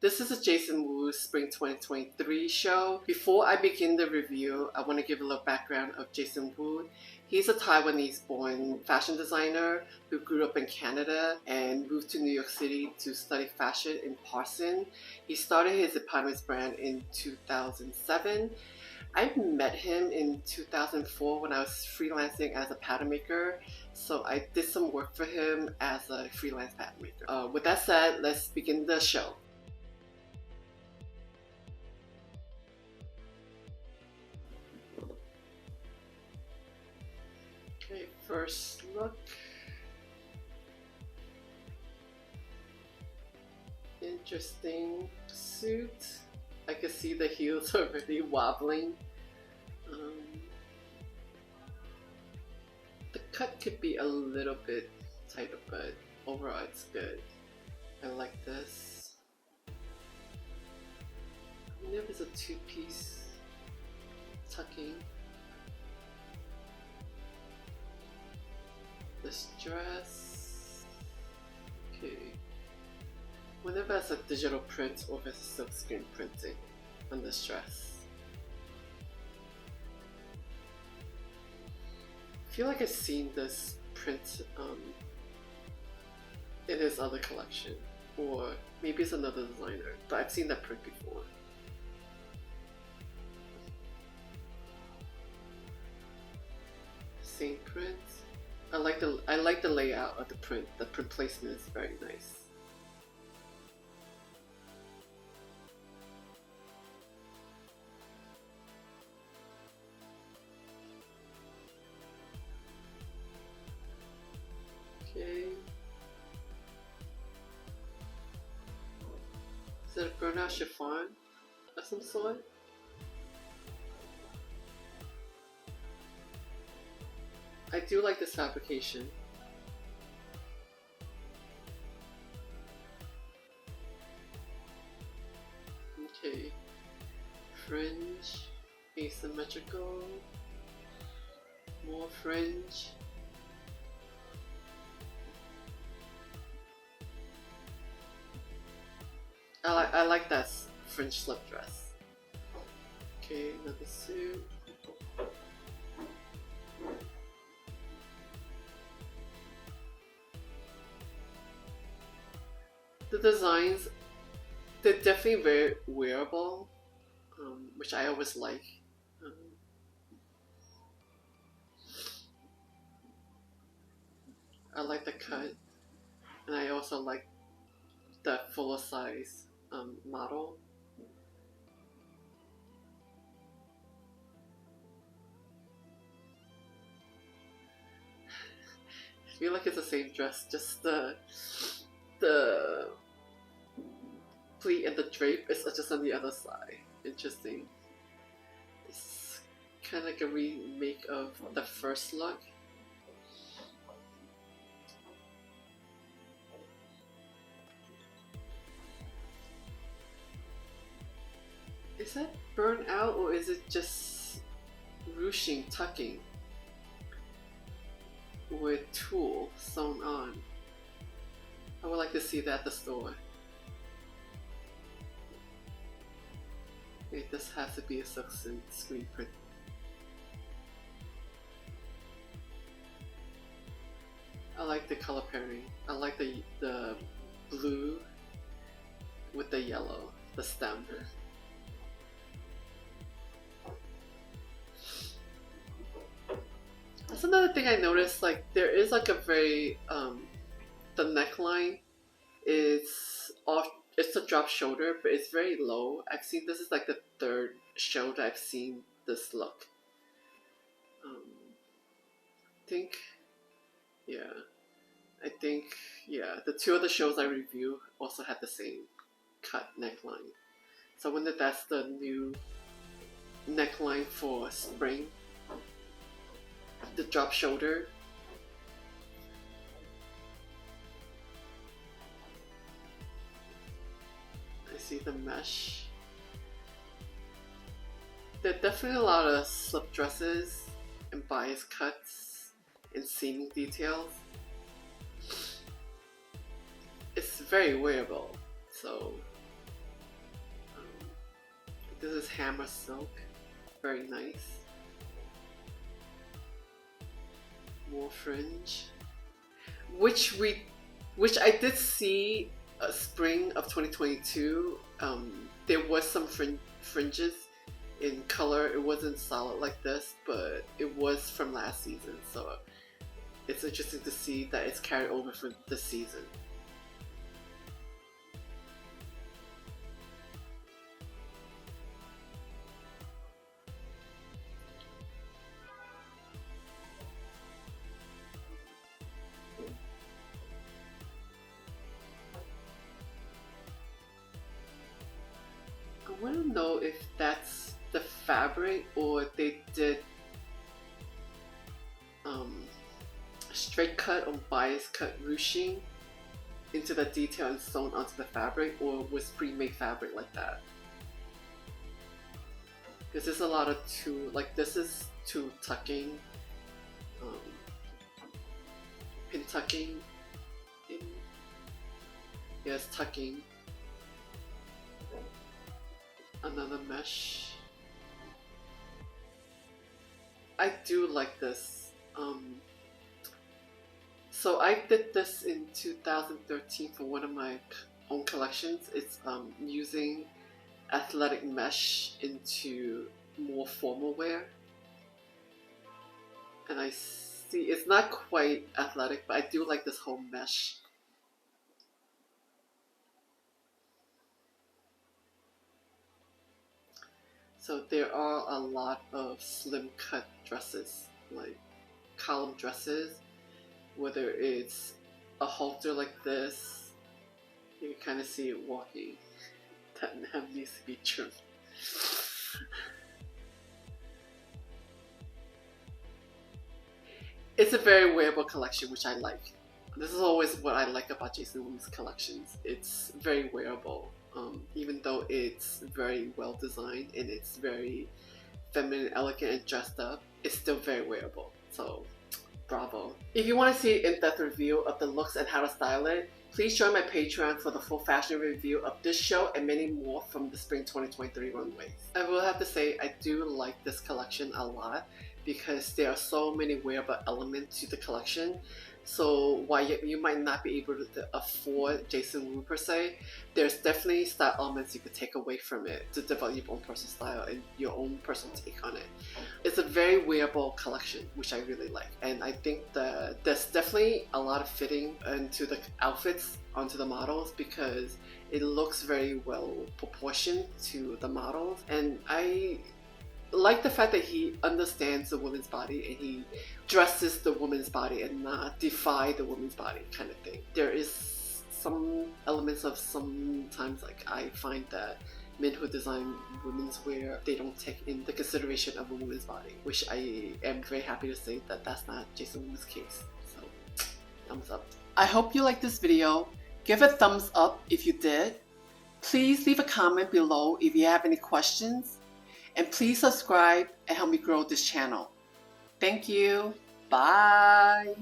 This is a Jason Wu Spring 2023 show. Before I begin the review, I want to give a little background of Jason Wu. He's a Taiwanese-born fashion designer who grew up in Canada and moved to New York City to study fashion in Parson. He started his eponymous brand in 2007. I met him in 2004 when I was freelancing as a pattern maker, so I did some work for him as a freelance pattern maker. With that said, let's begin the show. Okay, first look. Interesting suit. I can see the heels are really wobbling. The cut could be a little bit tighter, but overall it's good. I like this. I wonder if it's a two-piece tucking. This dress. Okay. I wonder if that's a digital print or if it's silkscreen printing on this dress. I feel like I've seen this print in his other collection, or maybe it's another designer, but I've seen that print before. Same print. I like the layout of the print. The print placement is very nice. Okay. Is it a burnout chiffon of some sort? I do like this fabrication. Okay. Fringe, asymmetrical, more fringe. I like that fringe slip dress. Okay, another suit. The designs, they're definitely very wearable, which I always like. I like the cut, and I also like the fuller size model. I feel like it's the same dress, just the pleat and the drape is just on the other side. Interesting. It's kind of like a remake of the first look. Is that burnt out or is it just ruching, tucking with tulle sewn on? I would like to see that at the store. Okay, this has to be a silkscreen print. I like the color pairing. I like the blue with the yellow, the stem. That's another thing I noticed, like there is like a very the neckline is off, it's a drop shoulder, but it's very low. I've seen this is like the third show that I've seen this look. I think the two other shows I review also had the same cut neckline. So I wonder if that's the new neckline for spring. The drop shoulder. I see the mesh. There are definitely a lot of slip dresses and bias cuts and seaming details. It's very wearable, so This is hammer silk, very nice. More fringe, which I did see spring of 2022. There was some fringes in color. It wasn't solid like this, but it was from last season, so it's interesting to see that it's carried over for this season. I want to know if that's the fabric or they did straight cut or bias cut ruching into the detail and sewn onto the fabric, or was pre-made fabric like that. Because there's a lot of like this is two tucking, pin tucking in. Yes, tucking. Another mesh. I do like this. So I did this in 2013 for one of my own collections. It's using athletic mesh into more formal wear. And I see it's not quite athletic, but I do like this whole mesh. So there are a lot of slim cut dresses, like column dresses, whether it's a halter like this, you can kind of see it walking. That hem needs to be trimmed. It's a very wearable collection, which I like. This is always what I like about Jason Wu's collections. It's very wearable. Even though it's very well designed and it's very feminine, elegant, and dressed up, it's still very wearable. So, bravo. If you want to see an in-depth review of the looks and how to style it, please join my Patreon for the full fashion review of this show and many more from the Spring 2023 runways. I will have to say I do like this collection a lot because there are so many wearable elements to the collection. So while you might not be able to afford Jason Wu per se, there's definitely style elements you could take away from it to develop your own personal style and your own personal take on it. It's a very wearable collection, which I really like. And I think that there's definitely a lot of fitting into the outfits onto the models because it looks very well proportioned to the models. And I like the fact that he understands the woman's body and he dresses the woman's body and not defy the woman's body kind of thing. There is some elements of sometimes like I find that men who design women's wear, they don't take into consideration of a woman's body, which I am very happy to say that that's not Jason Wu's case. So thumbs up. I hope you liked this video. Give a thumbs up if you did. Please leave a comment below if you have any questions. And please subscribe and help me grow this channel. Thank you. Bye.